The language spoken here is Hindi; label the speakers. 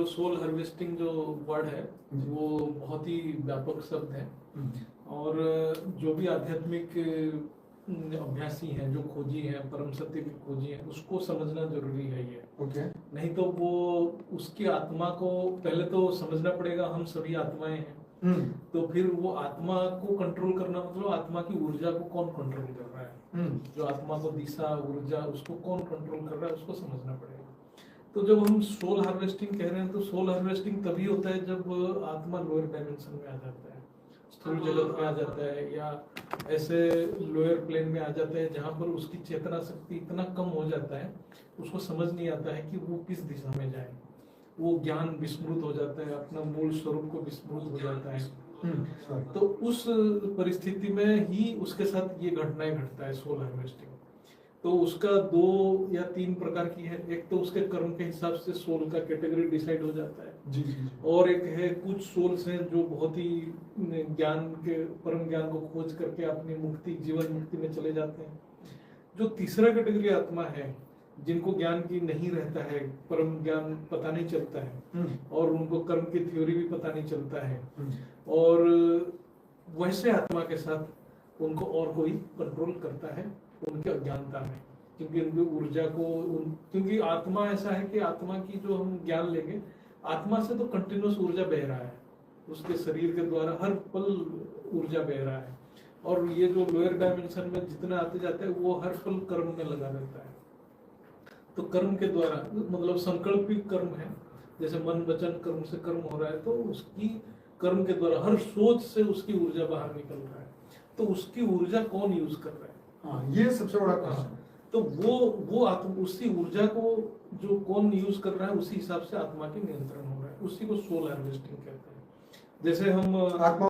Speaker 1: जो सोल हार्वेस्टिंग जो वर्ड है वो बहुत ही व्यापक शब्द है और जो भी आध्यात्मिक अभ्यासी हैं, जो खोजी हैं, परम सत्य के खोजी हैं, उसको समझना जरूरी है ये। नहीं तो वो उसकी आत्मा को पहले तो समझना पड़ेगा, हम सभी आत्माएं हैं। तो फिर वो आत्मा को कंट्रोल करना मतलब आत्मा की ऊर्जा को कौन कंट्रोल कर रहा है, जो आत्मा को दिशा ऊर्जा उसको कौन कंट्रोल कर रहा है, उसको समझना पड़ेगा। तो जब हम सोल हार्वेस्टिंग कह रहे हैं तो सोल हार्वेस्टिंग तभी होता है जब आत्मा लोअर डायमेंशन में आ जाता है, स्थूल जगत में आ जाता है, या ऐसे लोअर प्लेन में आ जाता है जहाँ पर उसकी चेतना शक्ति इतना कम हो जाता है, उसको समझ नहीं आता है कि वो किस दिशा में जाए। वो ज्ञान विस्मृत हो जाता है, अपना मूल स्वरूप को विस्मृत हो जाता है। तो उस परिस्थिति में ही उसके साथ ये घटनाएं घटता है सोल हार्वेस्टिंग। तो उसका 2 या 3 प्रकार की है। एक तो उसके कर्म के हिसाब से सोल का कैटेगरी डिसाइड हो जाता है
Speaker 2: जी।
Speaker 1: और एक है कुछ सोल्स हैं जो बहुत ही ज्ञान के परम ज्ञान को खोज करके अपनी मुक्ति जीवन मुक्ति में चले जाते हैं। जो तीसरा कैटेगरी आत्मा है जिनको ज्ञान की नहीं रहता है, परम ज्ञान पता नहीं चलता है और उनको कर्म की थ्योरी भी पता नहीं चलता है, और वैसे आत्मा के साथ उनको और कोई कंट्रोल करता है उनके अज्ञानता में, क्योंकि उनकी ऊर्जा को क्योंकि आत्मा ऐसा है कि आत्मा की जो हम ज्ञान लेंगे, आत्मा से तो कंटिन्यूस ऊर्जा बह रहा है, उसके शरीर के द्वारा हर पल ऊर्जा बह रहा है, और ये जो लोअर डायमेंशन में जितना आते जाते हैं वो हर पल कर्म में लगा रहता है। तो कर्म के द्वारा मतलब संकल्पित कर्म है, जैसे मन वचन कर्म से कर्म हो रहा है, तो उसकी कर्म के द्वारा हर सोच से उसकी ऊर्जा बाहर निकल रहा है, तो उसकी ऊर्जा कौन यूज कर रहा है?
Speaker 2: ये सबसे बड़ा क्वेश्चन।
Speaker 1: तो वो आत्मा उसी ऊर्जा को जो कौन यूज कर रहा है उसी हिसाब से आत्मा के नियंत्रण हो रहा है, उसी को सोल हार्वेस्टिंग कहते हैं। जैसे हम
Speaker 2: आत्मा